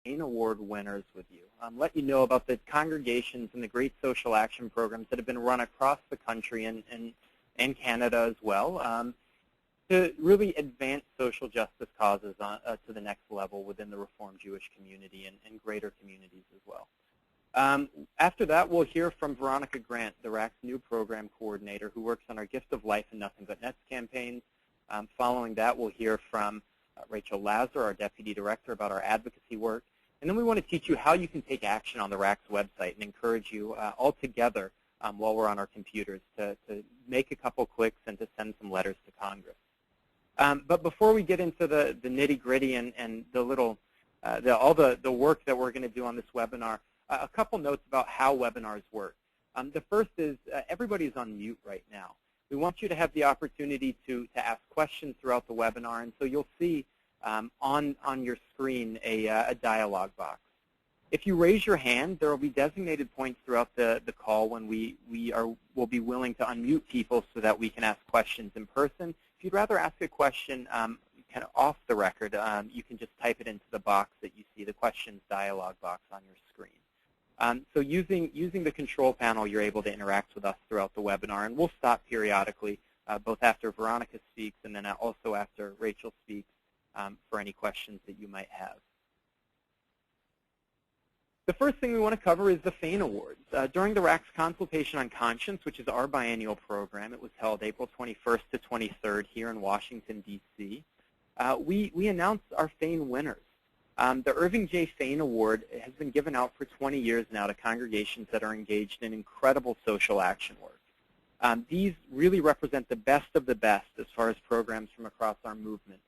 FANE Award winners with you. Let you know about the congregations and the great social action programs that have been run across the country and Canada as well to really advance social justice causes to the next level within the Reformed Jewish community and greater communities as well. After that, we'll hear from Veronica Grant, the RAC's new program coordinator, who works on our Gift of Life and Nothing But Nets campaigns. Following that, we'll hear from Rachel Lazar, our deputy director, about our advocacy work. And then we want to teach you how you can take action on the RAC's website and encourage you all together while we're on our computers to make a couple clicks and to send some letters to Congress. But before we get into the nitty-gritty and the little, all the work that we're going to do on this webinar, a couple notes about how webinars work. The first is everybody's on mute right now. We want you to have the opportunity to ask questions throughout the webinar, and so you'll see on your screen a dialog box. If you raise your hand, there will be designated points throughout the call when we'll be willing to unmute people so that we can ask questions in person. If you'd rather ask a question kind of off the record, you can just type it into the box that you see, the questions dialog box on your screen. So using the control panel, you're able to interact with us throughout the webinar, and we'll stop periodically, both after Veronica speaks and then also after Rachel speaks for any questions that you might have. The first thing we want to cover is the FANE Awards. During the RAC's Consultation on Conscience, which is our biennial program, it was held April 21st to 23rd here in Washington, D.C., we announced our FANE winners. The Irving J. FANE Award has been given out for 20 years now to congregations that are engaged in incredible social action work. These really represent the best of the best as far as programs from across our movement.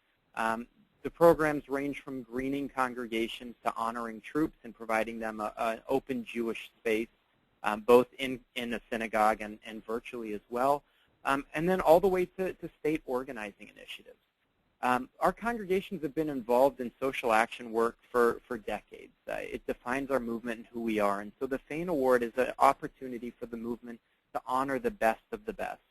The programs range from greening congregations to honoring troops and providing them an open Jewish space, both in a synagogue and virtually as well, and then all the way to state organizing initiatives. Our congregations have been involved in social action work for decades. It defines our movement and who we are, and so the FANE Award is an opportunity for the movement to honor the best of the best.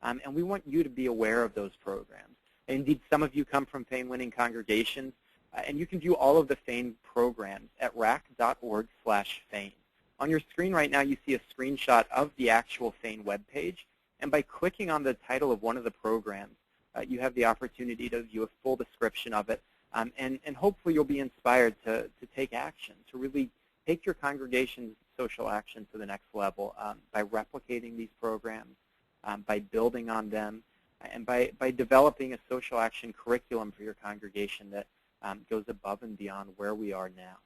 And we want you to be aware of those programs. Indeed, some of you come from FANE-winning congregations, and you can view all of the FANE programs at rac.org/FANE. On your screen right now, you see a screenshot of the actual FANE webpage, and by clicking on the title of one of the programs, you have the opportunity to view a full description of it, and hopefully you'll be inspired to take action, to really take your congregation's social action to the next level by replicating these programs, by building on them, and by developing a social action curriculum for your congregation that goes above and beyond where we are now.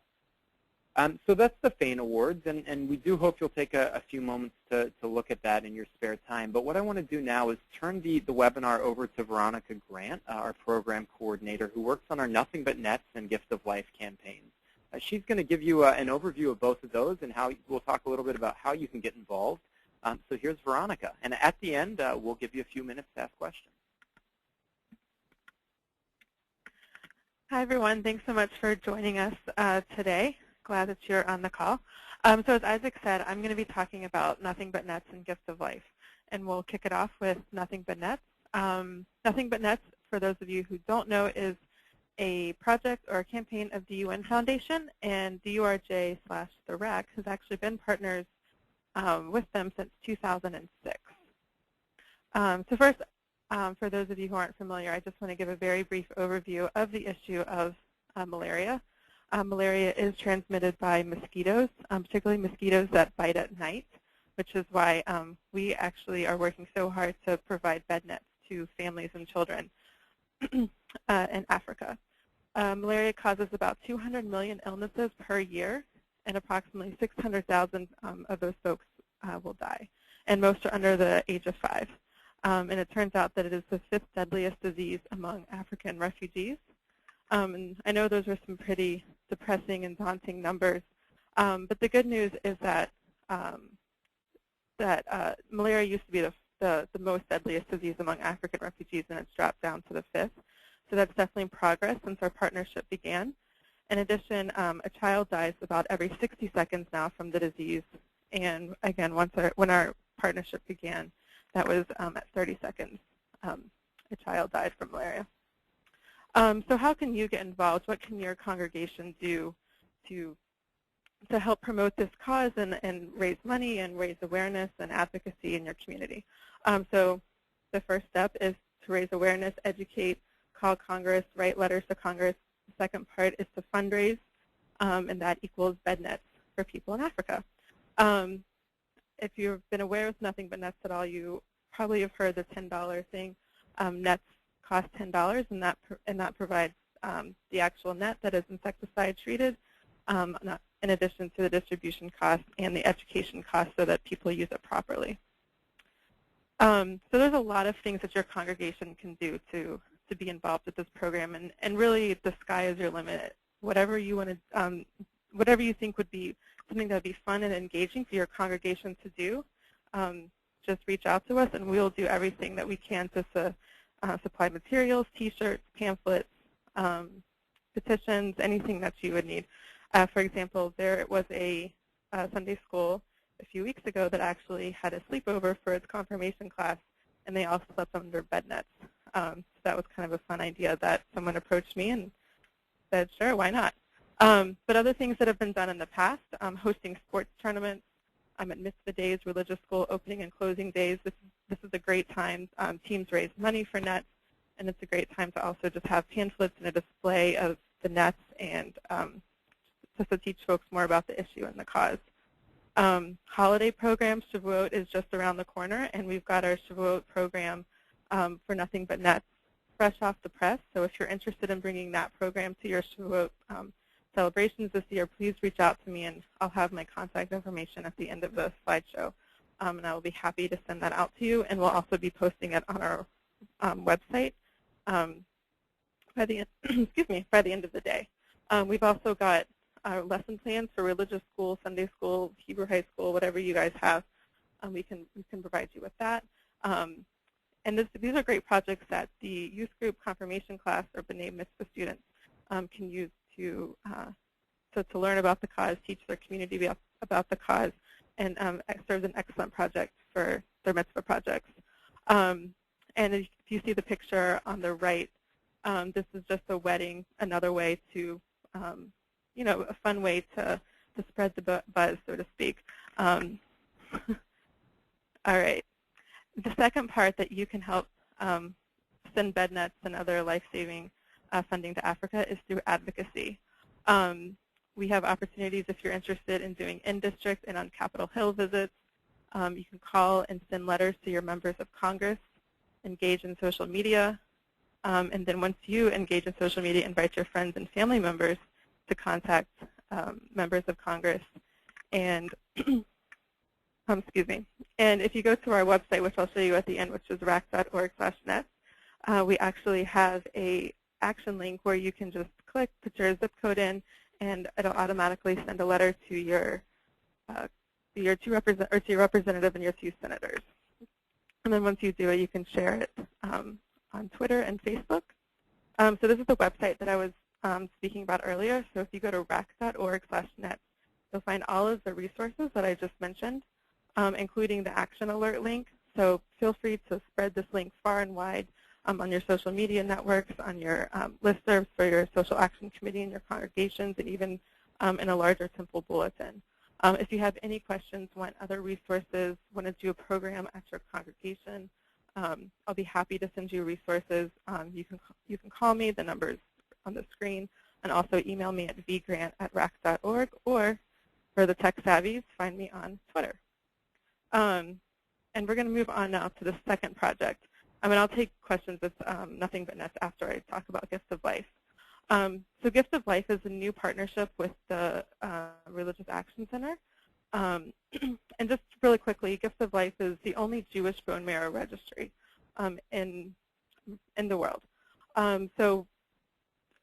So that's the FANE Awards, and we do hope you'll take a few moments to look at that in your spare time. But what I want to do now is turn the webinar over to Veronica Grant, our program coordinator, who works on our Nothing But Nets and Gift of Life campaigns. She's going to give you an overview of both of those, and how we'll talk a little bit about how you can get involved. So here's Veronica. And at the end, we'll give you a few minutes to ask questions. Hi, everyone. Thanks so much for joining us today. Glad that you're on the call. So as Isaac said, I'm going to be talking about Nothing But Nets and Gift of Life. And we'll kick it off with Nothing But Nets. Nothing But Nets, for those of you who don't know, is a project or a campaign of the UN Foundation, and DURJ/the RAC has actually been partners with them since 2006. So first, for those of you who aren't familiar, I just want to give a very brief overview of the issue of malaria. Malaria is transmitted by mosquitoes, particularly mosquitoes that bite at night, which is why we actually are working so hard to provide bed nets to families and children in Africa. Malaria causes about 200 million illnesses per year, and approximately 600,000 of those folks will die. And most are under the age of 5. And it turns out that it is the 5th deadliest disease among African refugees. And I know those are some pretty depressing and daunting numbers. But the good news is that malaria used to be the most deadliest disease among African refugees, and it's dropped down to the 5th. So that's definitely progress since our partnership began. In addition, a child dies about every 60 seconds now from the disease. And again, when our partnership began, that was at 30 seconds. A child died from malaria. So how can you get involved? What can your congregation do to help promote this cause and raise money and raise awareness and advocacy in your community. So the first step is to raise awareness, educate, call Congress, write letters to Congress. The second part is to fundraise, and that equals bed nets for people in Africa. If you've been aware of Nothing But Nets at all, you probably have heard the $10 thing. Nets cost $10, and that provides the actual net that is insecticide treated, in addition to the distribution cost and the education cost so that people use it properly. So there's a lot of things that your congregation can do to be involved with this program, and really the sky is your limit. Whatever you want to, whatever you think would be something that would be fun and engaging for your congregation to do, just reach out to us, and we'll do everything that we can to supply materials, T-shirts, pamphlets, petitions, anything that you would need. For example, there was a Sunday school a few weeks ago that actually had a sleepover for its confirmation class, and they all slept under bed nets. So that was kind of a fun idea that someone approached me and said, sure, why not? But other things that have been done in the past, hosting sports tournaments, at Mitzvah Days, religious school opening and closing days. This is a great time. Teams raise money for nets, and it's a great time to also just have pamphlets and a display of the nets and just to teach folks more about the issue and the cause. Holiday programs, Shavuot is just around the corner, and we've got our Shavuot program for Nothing But Nets fresh off the press. So if you're interested in bringing that program to your Shavuot celebrations this year, please reach out to me, and I'll have my contact information at the end of the slideshow. And I will be happy to send that out to you, and we'll also be posting it on our website by the end of the day. We've also got our lesson plans for religious school, Sunday school, Hebrew high school, whatever you guys have. We can provide you with that. And these are great projects that the youth group, confirmation class, or B'nai Mitzvah students can use to learn about the cause, teach their community about the cause, and serves an excellent project for their mitzvah projects. And if you see the picture on the right, this is just a wedding, another way to, a fun way to spread the buzz, so to speak. All right. The second part that you can help send bed nets and other life-saving funding to Africa is through advocacy. We have opportunities if you're interested in doing in-district and on Capitol Hill visits. You can call and send letters to your members of Congress, engage in social media, and then once you engage in social media, invite your friends and family members to contact members of Congress. And excuse me. And if you go to our website, which I'll show you at the end, which is rac.org/net, we actually have a action link where you can just click, put your zip code in, and it'll automatically send a letter to your representative and your 2 senators. And then once you do it, you can share it on Twitter and Facebook. So this is the website that I was speaking about earlier. So if you go to rac.org/net, you'll find all of the resources that I just mentioned, including the action alert link. So feel free to spread this link far and wide on your social media networks, on your listservs for your social action committee and your congregations, and even in a larger Temple bulletin. If you have any questions, want other resources, want to do a program at your congregation, I'll be happy to send you resources. You can call me, the number's on the screen, and also email me at vgrant@rac.org, or for the tech savvies, find me on Twitter. And we're going to move on now to the second project. And I'll take questions with Nothing But Nets after I talk about Gifts of Life. So Gifts of Life is a new partnership with the Religious Action Center. And just really quickly, Gifts of Life is the only Jewish bone marrow registry in the world. So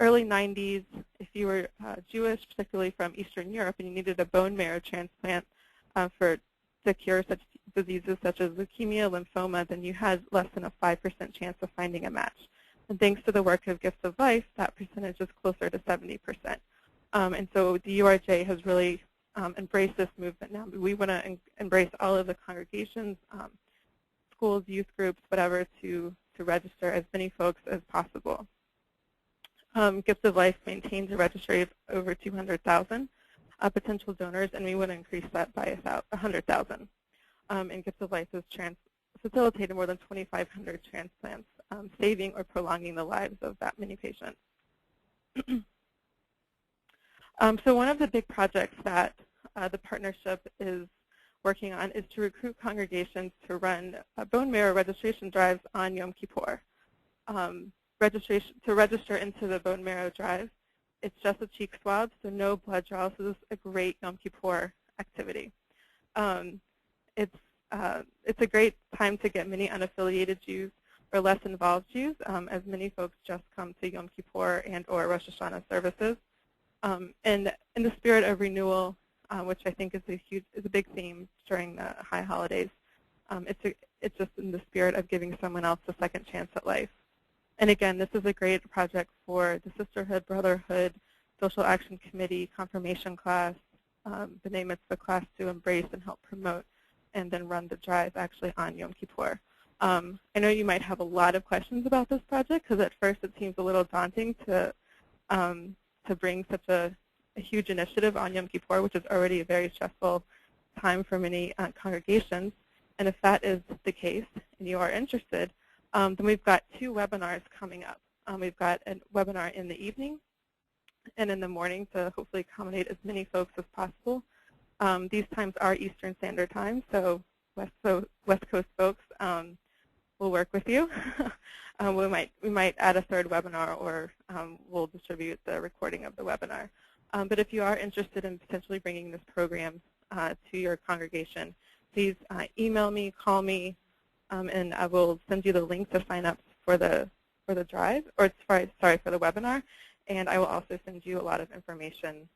early 90s, if you were Jewish, particularly from Eastern Europe, and you needed a bone marrow transplant to cure such diseases such as leukemia, lymphoma, then you had less than a 5% chance of finding a match. And thanks to the work of Gifts of Life, that percentage is closer to 70%. And so the URJ has really embraced this movement now. We want to embrace all of the congregations, schools, youth groups, whatever, to register as many folks as possible. Gift of Life maintains a registry of over 200,000 potential donors, and we would increase that by 100,000. And Gift of Life has facilitated more than 2,500 transplants, saving or prolonging the lives of that many patients. So one of the big projects that the partnership is working on is to recruit congregations to run bone marrow registration drives on Yom Kippur. To register into the bone marrow drive, it's just a cheek swab, so no blood draw. So this is a great Yom Kippur activity. It's a great time to get many unaffiliated Jews or less involved Jews, as many folks just come to Yom Kippur and or Rosh Hashanah services. And in the spirit of renewal, which I think is a big theme during the high holidays, it's just in the spirit of giving someone else a second chance at life. And again, this is a great project for the Sisterhood, Brotherhood, Social Action Committee, Confirmation class, the B'nai Mitzvah class to embrace and help promote, and then run the drive actually on Yom Kippur. I know you might have a lot of questions about this project because at first it seems a little daunting to bring such a huge initiative on Yom Kippur, which is already a very stressful time for many congregations. And if that is the case and you are interested, then we've got 2 webinars coming up. We've got a webinar in the evening and in the morning to hopefully accommodate as many folks as possible. These times are Eastern Standard Time, so West Coast folks will work with you. We might add a 3rd webinar, or we'll distribute the recording of the webinar. But if you are interested in potentially bringing this program to your congregation, please email me, call me, and I will send you the link to sign up for the drive, or sorry, for the webinar. And I will also send you a lot of information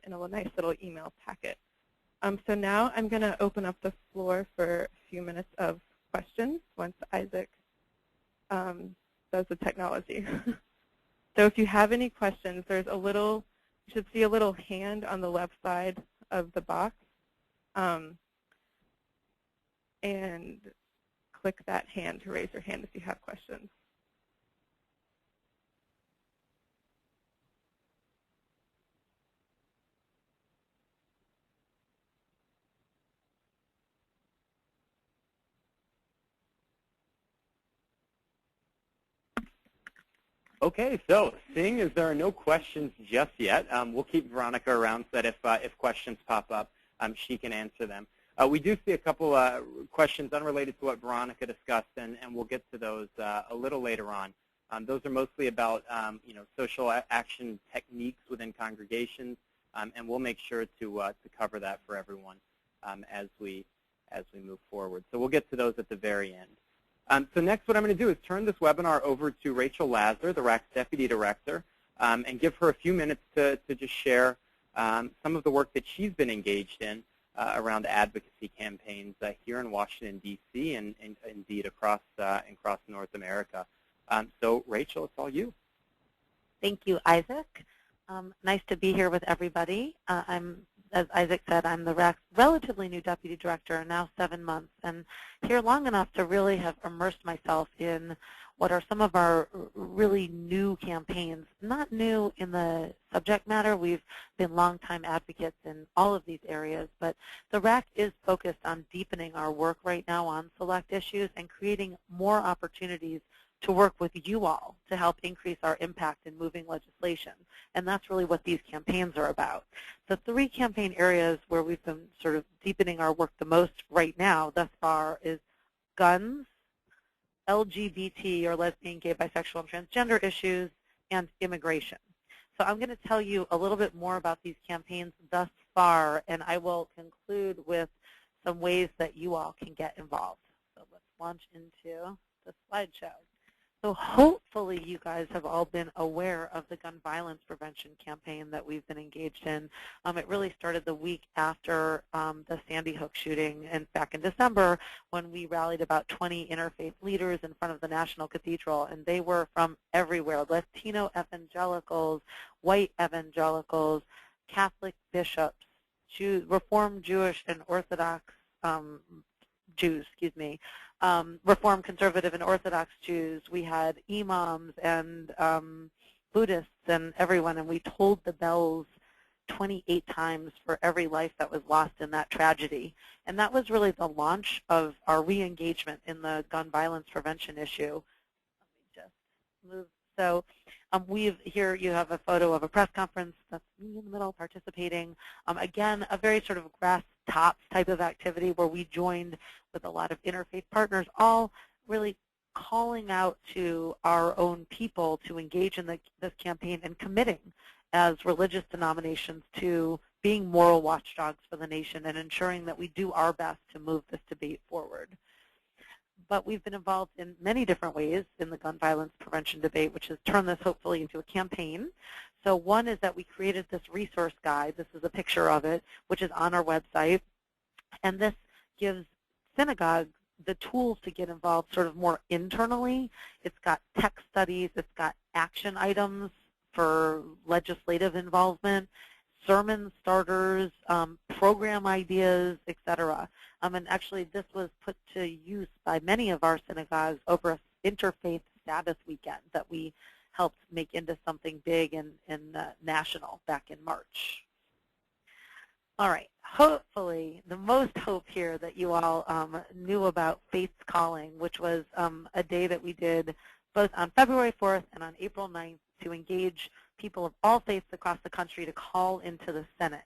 in a nice little email packet. So now I'm going to open up the floor for a few minutes of questions once Isaac does the technology. So if you have any questions, you should see a little hand on the left side of the box. And click that hand to raise your hand if you have questions. Okay, so seeing as there are no questions just yet, we'll keep Veronica around so that if questions pop up, she can answer them. We do see a couple questions unrelated to what Veronica discussed, and we'll get to those a little later on. Those are mostly about social action techniques within congregations, and we'll make sure to cover that for everyone as we move forward. So we'll get to those at the very end. So next what I'm going to do is turn this webinar over to Rachel Lazar, the RAC's Deputy Director, and give her a few minutes to just share some of the work that she's been engaged in around advocacy campaigns here in Washington, D.C., and indeed across North America. So Rachel, it's all you. Thank you, Isaac. Nice to be here with everybody. As Isaac said, I'm the RAC's relatively new Deputy Director, now 7 months, and here long enough to really have immersed myself in what are some of our really new campaigns. Not new in the subject matter. We've been longtime advocates in all of these areas, but the RAC is focused on deepening our work right now on select issues and creating more opportunities to work with you all to help increase our impact in moving legislation. And that's really what these campaigns are about. The 3 campaign areas where we've been sort of deepening our work the most right now thus far is guns, LGBT or lesbian, gay, bisexual, and transgender issues, and immigration. So I'm going to tell you a little bit more about these campaigns thus far, and I will conclude with some ways that you all can get involved. So let's launch into the slideshow. So hopefully you guys have all been aware of the gun violence prevention campaign that we've been engaged in. It really started the week after the Sandy Hook shooting, and back in December when we rallied about 20 interfaith leaders in front of the National Cathedral, and they were from everywhere: Latino evangelicals, white evangelicals, Catholic bishops, Jews, Reformed Jewish and Orthodox Jews, Reformed Conservative and Orthodox Jews. We had imams and Buddhists and everyone, and we tolled the bells 28 times for every life that was lost in that tragedy. And that was really the launch of our re-engagement in the gun violence prevention issue. Let me just move. So here you have a photo of a press conference. That's me in the middle participating. Again, a very sort of grass tops type of activity where we joined with a lot of interfaith partners, all really calling out to our own people to engage in this campaign and committing as religious denominations to being moral watchdogs for the nation and ensuring that we do our best to move this debate forward. But we've been involved in many different ways in the gun violence prevention debate, which has turned this hopefully into a campaign. So one is that we created this resource guide. This is a picture of it, which is on our website. And this gives synagogues the tools to get involved sort of more internally. It's got text studies. It's got action items for legislative involvement, sermon starters, program ideas, etc. And actually, this was put to use by many of our synagogues over an interfaith Sabbath weekend that we helped make into something big and national back in March. All right, hopefully the most hope here that you all knew about Faith's Calling, which was a day that we did both on February 4th and on April 9th to engage people of all faiths across the country to call into the Senate.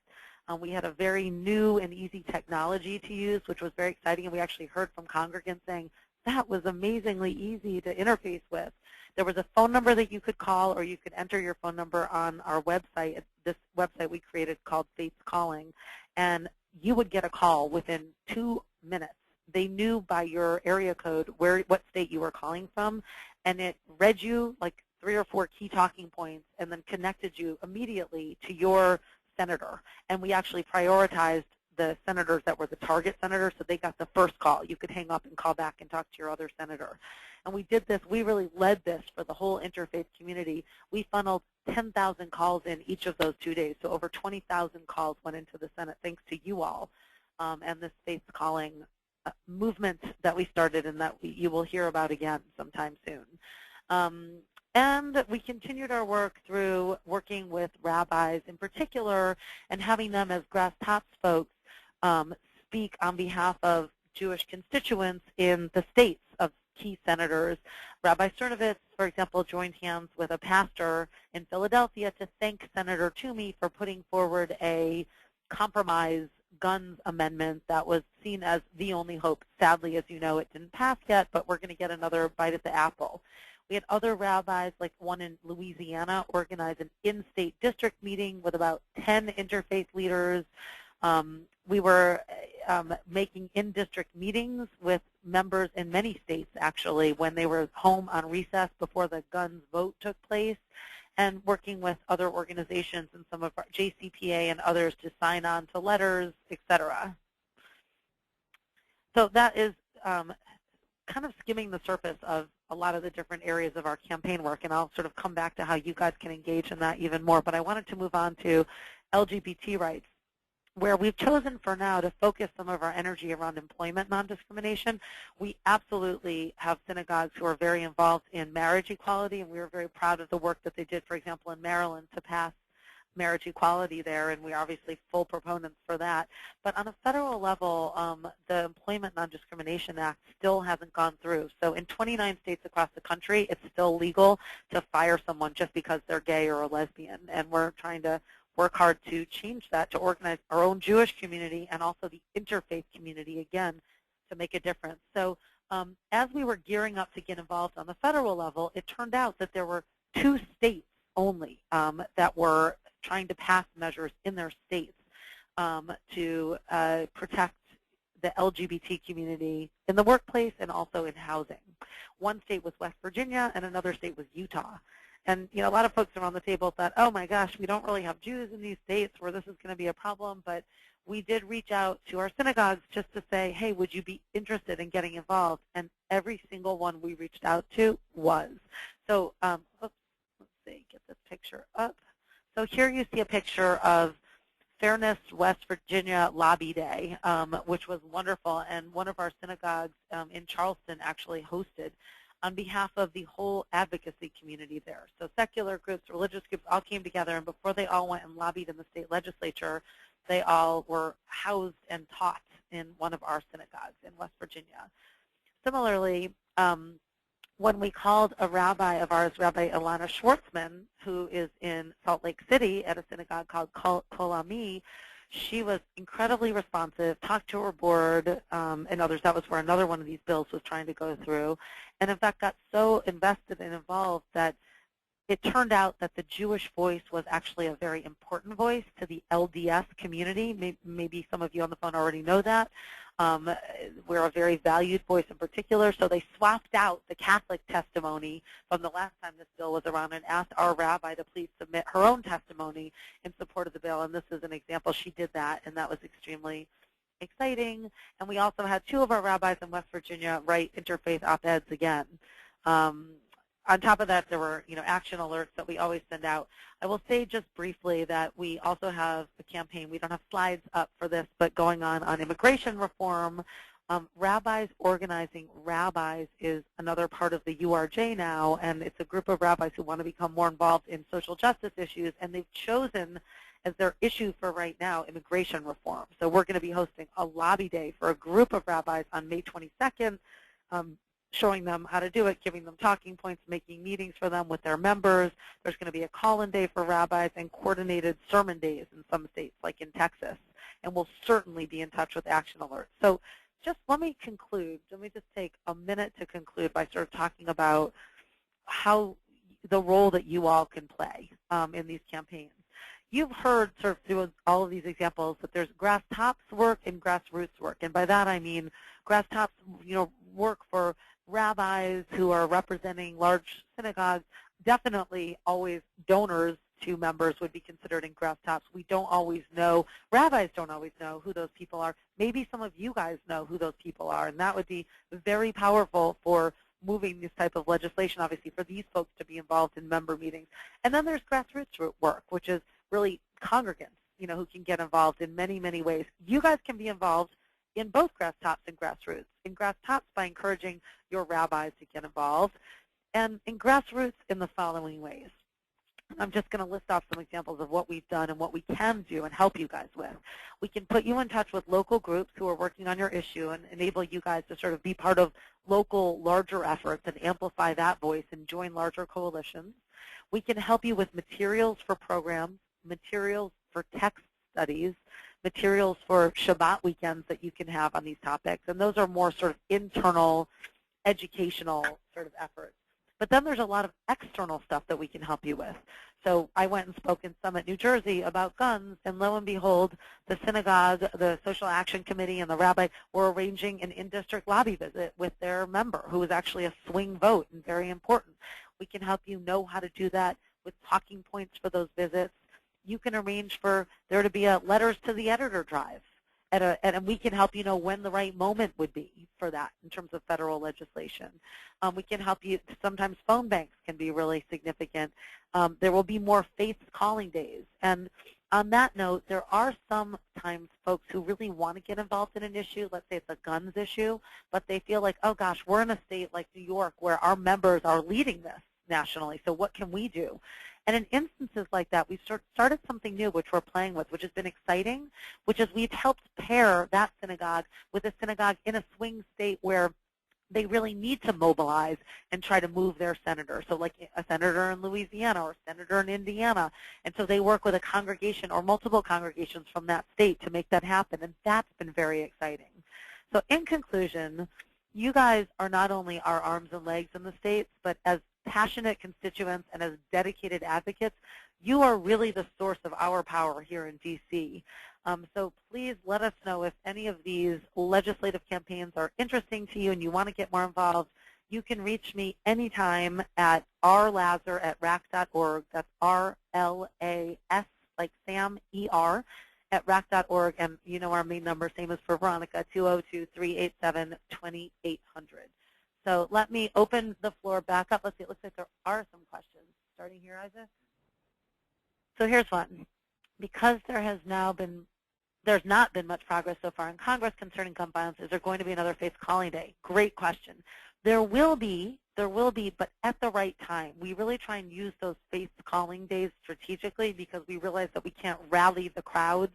We had a very new and easy technology to use, which was very exciting, and we actually heard from congregants saying that was amazingly easy to interface with. There was a phone number that you could call, or you could enter your phone number on our website, this website we created called Faith's Calling, and you would get a call within 2 minutes. They knew by your area code what state you were calling from, and it read you like 3 or 4 key talking points and then connected you immediately to your senator. And we actually prioritized the senators that were the target senators, so they got the first call. You could hang up and call back and talk to your other senator. And we did this, we really led this for the whole interfaith community. We funneled 10,000 calls in each of those 2 days, so over 20,000 calls went into the Senate thanks to you all and this Faith's Calling movement that we started and that you will hear about again sometime soon. And we continued our work through working with rabbis in particular and having them as grass tops folks speak on behalf of Jewish constituents in the states of key senators. Rabbi Cernovitz, for example, joined hands with a pastor in Philadelphia to thank Senator Toomey for putting forward a compromise guns amendment that was seen as the only hope. Sadly, as you know, it didn't pass yet, but we're going to get another bite at the apple. We had other rabbis, like one in Louisiana, organize an in-state district meeting with about 10 interfaith leaders. We were making in-district meetings with members in many states, actually, when they were home on recess before the guns vote took place, and working with other organizations and some of our JCPA and others to sign on to letters, etc. So that is kind of skimming the surface of a lot of the different areas of our campaign work, and I'll sort of come back to how you guys can engage in that even more. But I wanted to move on to LGBT rights, where we've chosen for now to focus some of our energy around employment non-discrimination. We absolutely have synagogues who are very involved in marriage equality, and we are very proud of the work that they did, for example, in Maryland to pass marriage equality there, and we are obviously full proponents for that. But on a federal level, the Employment Non-Discrimination Act still hasn't gone through. So in 29 states across the country, it's still legal to fire someone just because they're gay or a lesbian, and we're trying to work hard to change that, to organize our own Jewish community and also the interfaith community, again, to make a difference. So as we were gearing up to get involved on the federal level, it turned out that there were 2 states only that were trying to pass measures in their states to protect the LGBT community in the workplace and also in housing. One state was West Virginia, and another state was Utah. And a lot of folks around the table thought, oh my gosh, we don't really have Jews in these states where this is going to be a problem. But we did reach out to our synagogues just to say, hey, would you be interested in getting involved? And every single one we reached out to was. So let's see, get this picture up. So here you see a picture of Fairness West Virginia Lobby Day, which was wonderful, and one of our synagogues in Charleston actually hosted on behalf of the whole advocacy community there. So secular groups, religious groups all came together, and before they all went and lobbied in the state legislature, they all were housed and taught in one of our synagogues in West Virginia. Similarly, when we called a rabbi of ours, Rabbi Ilana Schwartzman, who is in Salt Lake City at a synagogue called Kol Ami, she was incredibly responsive, talked to her board and others. That was where another one of these bills was trying to go through, and in fact got so invested and involved that it turned out that the Jewish voice was actually a very important voice to the LDS community. Maybe some of you on the phone already know that. We're a very valued voice in particular, so they swapped out the Catholic testimony from the last time this bill was around and asked our rabbi to please submit her own testimony in support of the bill, and this is an example. She did that, and that was extremely exciting. And we also had 2 of our rabbis in West Virginia write interfaith op-eds again. On top of that, there were action alerts that we always send out. I will say just briefly that we also have a campaign. We don't have slides up for this, but going on immigration reform. Rabbis organizing rabbis is another part of the URJ now, and it's a group of rabbis who want to become more involved in social justice issues, and they've chosen as their issue for right now immigration reform. So we're going to be hosting a lobby day for a group of rabbis on May 22nd, showing them how to do it, giving them talking points, making meetings for them with their members. There's going to be a call-in day for rabbis and coordinated sermon days in some states, like in Texas. And we'll certainly be in touch with action alerts. So just let me conclude. Let me just take a minute to conclude by sort of talking about how the role that you all can play in these campaigns. You've heard sort of through all of these examples that there's grass tops work and grassroots work. And by that I mean grass tops work for rabbis who are representing large synagogues. Definitely always donors to members would be considered in grass tops. We don't always know, rabbis don't always know who those people are. Maybe some of you guys know who those people are, and that would be very powerful for moving this type of legislation, obviously, for these folks to be involved in member meetings. And then there's grassroots work, which is really congregants, who can get involved in many, many ways. You guys can be involved in both grass tops and grassroots. In grass tops by encouraging your rabbis to get involved, and in grassroots in the following ways. I'm just going to list off some examples of what we've done and what we can do and help you guys with. We can put you in touch with local groups who are working on your issue and enable you guys to sort of be part of local, larger efforts and amplify that voice and join larger coalitions. We can help you with materials for programs, materials for text studies, materials for Shabbat weekends that you can have on these topics, and those are more sort of internal, educational sort of efforts. But then there's a lot of external stuff that we can help you with. So I went and spoke in Summit, New Jersey about guns, and lo and behold, the synagogue, the Social Action Committee, and the rabbi were arranging an in-district lobby visit with their member, who was actually a swing vote and very important. We can help you know how to do that with talking points for those visits. You can arrange for there to be a letters to the editor drive, and we can help you know when the right moment would be for that in terms of federal legislation. We can help you. Sometimes phone banks can be really significant. There will be more faith calling days. And on that note, there are sometimes folks who really want to get involved in an issue. Let's say it's a guns issue, but they feel like, oh gosh, we're in a state like New York where our members are leading this nationally, so what can we do? And in instances like that, we've started something new which we're playing with, which has been exciting, which is we've helped pair that synagogue with a synagogue in a swing state where they really need to mobilize and try to move their senator. So like a senator in Louisiana or a senator in Indiana. And so they work with a congregation or multiple congregations from that state to make that happen. And that's been very exciting. So in conclusion, you guys are not only our arms and legs in the states, but as passionate constituents and as dedicated advocates, you are really the source of our power here in D.C. So please let us know if any of these legislative campaigns are interesting to you and you want to get more involved. You can reach me anytime at rlazar@rac.org. That's R-L-A-S, like Sam, E-R, at rac.org. And you know our main number, same as for Veronica, 202-387-2800. So let me open the floor back up. Let's see, it looks like there are some questions. Starting here, Isaac. So here's one. Because there's not been much progress so far in Congress concerning gun violence, is there going to be another faith calling day? Great question. There will be there will be, but at the right time. We really try and use those face calling days strategically because we realize that we can't rally the crowds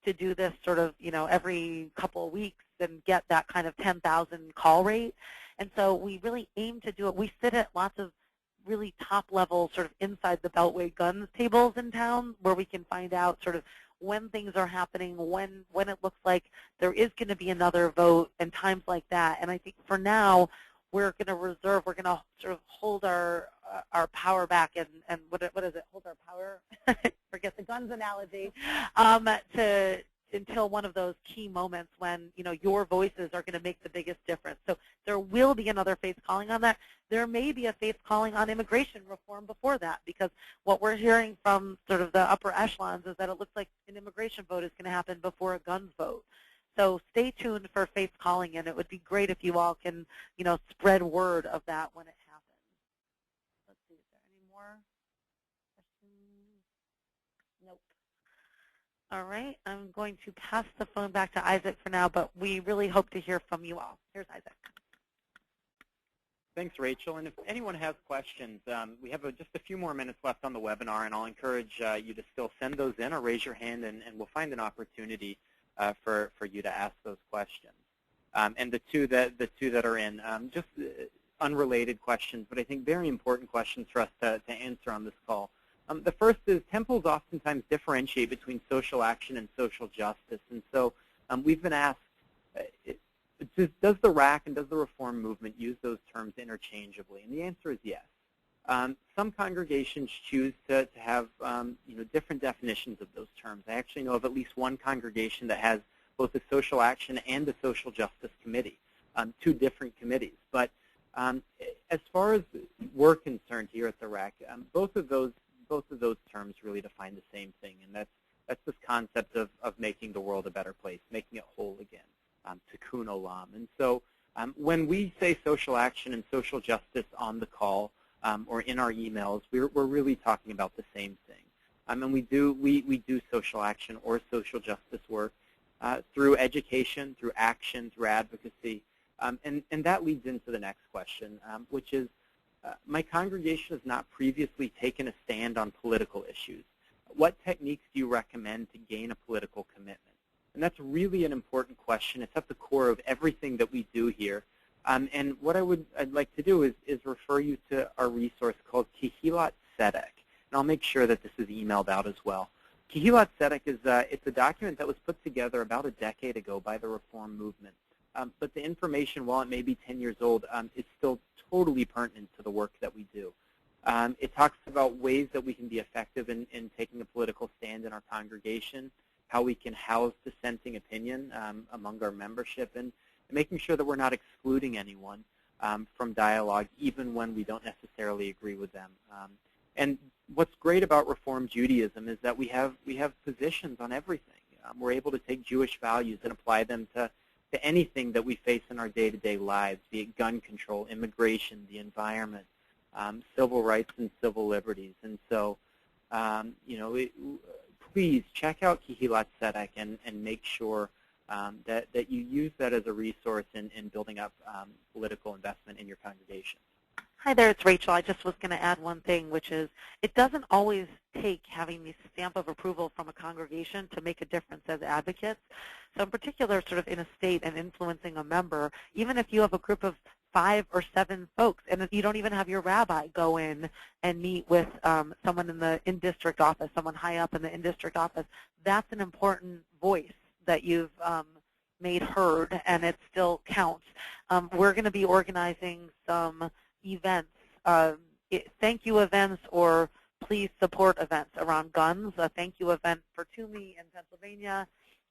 to do this sort of, every couple of weeks and get that kind of 10,000 call rate. And so we really aim to do it. We sit at lots of really top-level sort of inside the Beltway guns tables in town where we can find out sort of when things are happening, when it looks like there is going to be another vote and times like that. And I think for now, we're going to sort of hold our power back and what is it? Hold our power? Forget the guns analogy. Until one of those key moments when your voices are going to make the biggest difference. So there will be another face calling on that. There may be a face calling on immigration reform before that, because what we're hearing from sort of the upper echelons is that it looks like an immigration vote is going to happen before a guns vote. So stay tuned for face calling, and it would be great if you all can spread word of that when it happens. Let's see, is there any more questions? Nope. All right, I'm going to pass the phone back to Isaac for now, but we really hope to hear from you all. Here's Isaac. Thanks, Rachel. And if anyone has questions, we have just a few more minutes left on the webinar, and I'll encourage you to still send those in or raise your hand, and we'll find an opportunity for you to ask those questions. And the two that are in, just unrelated questions, but I think very important questions for us to answer on this call. The first is temples oftentimes differentiate between social action and social justice. And so we've been asked, does the RAC and does the reform movement use those terms interchangeably? And the answer is yes. Some congregations choose to have different definitions of those terms. I actually know of at least one congregation that has both a social action and a social justice committee, two different committees. But as far as we're concerned here at the RAC, both of those terms really define the same thing, and that's this concept of making the world a better place, making it whole again, tikkun olam. And so when we say social action and social justice on the call or in our emails, we're really talking about the same thing. And we do social action or social justice work through education, through action, through advocacy. And that leads into the next question, which is, my congregation has not previously taken a stand on political issues. What techniques do you recommend to gain a political commitment? And that's really an important question. It's at the core of everything that we do here. And what I'd like to do is refer you to our resource called Kehillat Tzedek. And I'll make sure that this is emailed out as well. Kehillat Tzedek is it's a document that was put together about a decade ago by the Reform movement. But the information, while it may be 10 years old, is still totally pertinent to the work that we do. It talks about ways that we can be effective in taking a political stand in our congregation, how we can house dissenting opinion among our membership, and making sure that we're not excluding anyone from dialogue, even when we don't necessarily agree with them. And what's great about Reform Judaism is that we have positions on everything. We're able to take Jewish values and apply them to anything that we face in our day-to-day lives, be it gun control, immigration, the environment, civil rights and civil liberties. And so, please check out Kehillat Tzedek and make sure that you use that as a resource in building up political investment in your congregation. Hi there, it's Rachel. I just was going to add one thing, which is it doesn't always take having the stamp of approval from a congregation to make a difference as advocates. So in particular, sort of in a state and influencing a member, even if you have a group of 5 or 7 folks, and if you don't even have your rabbi go in and meet with someone in the in-district office, someone high up in the in-district office, that's an important voice that you've made heard, and it still counts. We're going to be organizing some events, thank you events or please support events around guns, a thank you event for Toomey in Pennsylvania,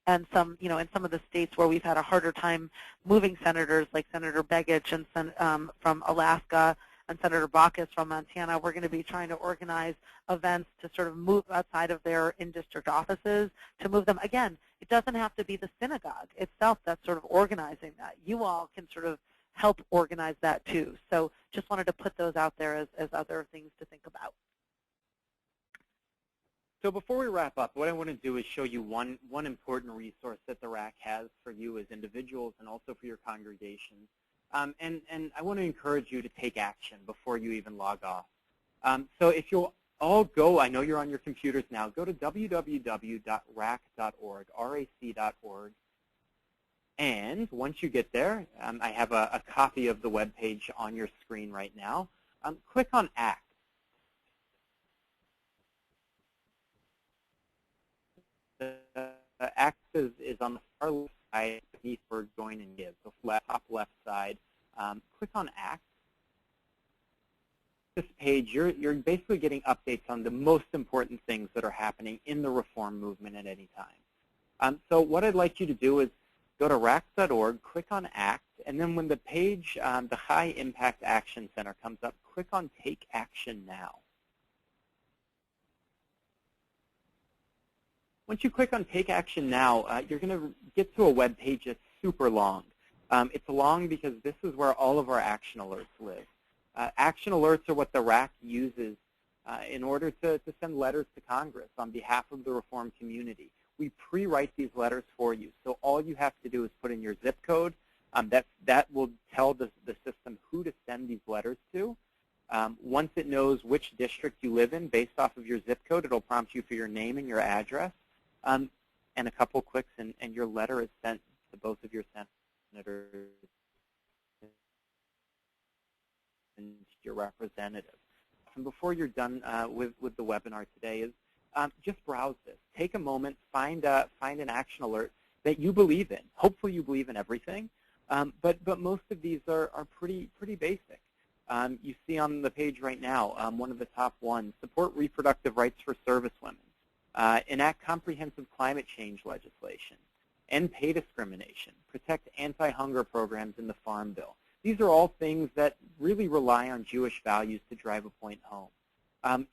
and some, in some of the states where we've had a harder time moving senators, like Senator Begich and from Alaska and Senator Baucus from Montana. We're going to be trying to organize events to sort of move outside of their in-district offices, to move them. Again, it doesn't have to be the synagogue itself that's sort of organizing that. You all can sort of help organize that too. So just wanted to put those out there as other things to think about. So before we wrap up, what I want to do is show you one important resource that the RAC has for you as individuals and also for your congregations. And I want to encourage you to take action before you even log off. So if you'll all go, I know you're on your computers now, go to www.rac.org, rac.org. And once you get there, I have a copy of the web page on your screen right now. Click on ACT. ACT is on the far left side beneath where Join and Give, so top left side. Click on ACT. This page, you're basically getting updates on the most important things that are happening in the reform movement at any time. So what I'd like you to do is go to rac.org, click on ACT, and then when the page, the High Impact Action Center comes up, click on Take Action Now. Once you click on Take Action Now, you're going to get to a web page that's super long. It's long because this is where all of our action alerts live. Action alerts are what the RAC uses in order to send letters to Congress on behalf of the reform community. We pre-write these letters for you, so all you have to do is put in your zip code. That will tell the system who to send these letters to. Once it knows which district you live in based off of your zip code, it'll prompt you for your name and your address. And a couple clicks, and your letter is sent to both of your senators and your representative. And before you're done with the webinar today, is just browse this. Take a moment, find an action alert that you believe in. Hopefully you believe in everything, but most of these are pretty basic. You see on the page right now, one of the top ones, support reproductive rights for service women. Enact comprehensive climate change legislation, end pay discrimination, protect anti-hunger programs in the Farm Bill. These are all things that really rely on Jewish values to drive a point home.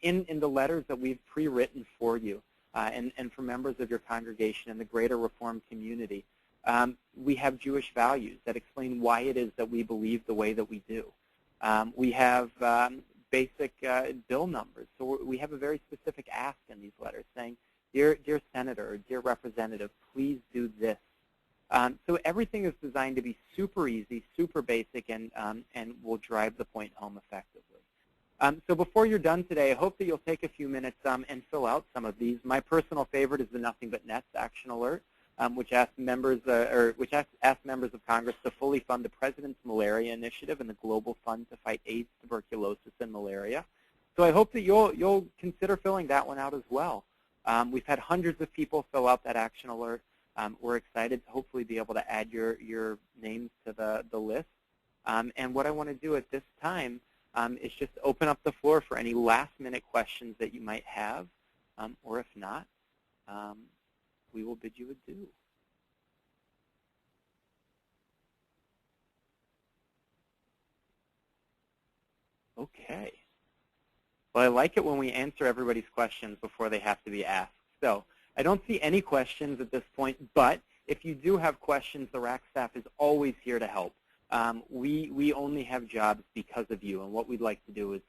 In the letters that we've pre-written for you and for members of your congregation and the greater Reform community, we have Jewish values that explain why it is that we believe the way that we do. We have basic bill numbers. So we have a very specific ask in these letters saying, dear Senator, or dear Representative, please do this. So everything is designed to be super easy, super basic, and will drive the point home effectively. So before you're done today, I hope that you'll take a few minutes and fill out some of these. My personal favorite is the Nothing But Nets Action Alert, which asks members of Congress to fully fund the President's Malaria Initiative and the Global Fund to fight AIDS, tuberculosis, and malaria. So I hope that you'll consider filling that one out as well. We've had hundreds of people fill out that action alert. We're excited to hopefully be able to add your names to the list. And what I want to do at this time is just open up the floor for any last-minute questions that you might have, or if not, we will bid you adieu. Okay. Well, I like it when we answer everybody's questions before they have to be asked. So I don't see any questions at this point, but if you do have questions, the RAC staff is always here to help. We only have jobs because of you, and what we'd like to do is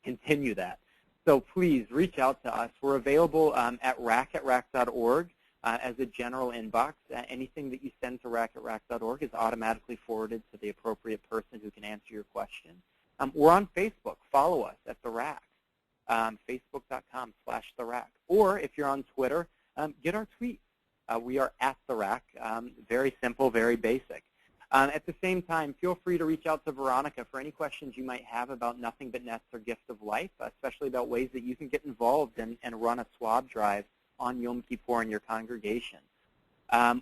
continue that. So please reach out to us. We're available at rac@rac.org as a general inbox. Anything that you send to rac@rac.org is automatically forwarded to the appropriate person who can answer your question. We're on Facebook. Follow us at the RAC, facebook.com/the RAC. Or if you're on Twitter, get our tweets. We are at the RAC. Very simple, very basic. At the same time, feel free to reach out to Veronica for any questions you might have about Nothing But Nets or Gift of Life, especially about ways that you can get involved and run a swab drive on Yom Kippur in your congregation.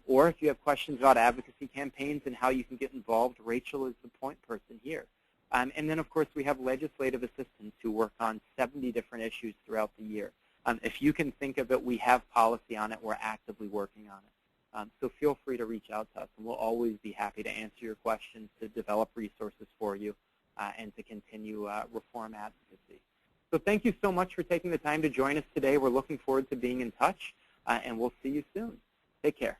Or if you have questions about advocacy campaigns and how you can get involved, Rachel is the point person here. And then, of course, we have legislative assistants who work on 70 different issues throughout the year. If you can think of it, we have policy on it. We're actively working on it. So feel free to reach out to us, and we'll always be happy to answer your questions, to develop resources for you, and to continue reform advocacy. So thank you so much for taking the time to join us today. We're looking forward to being in touch, and we'll see you soon. Take care.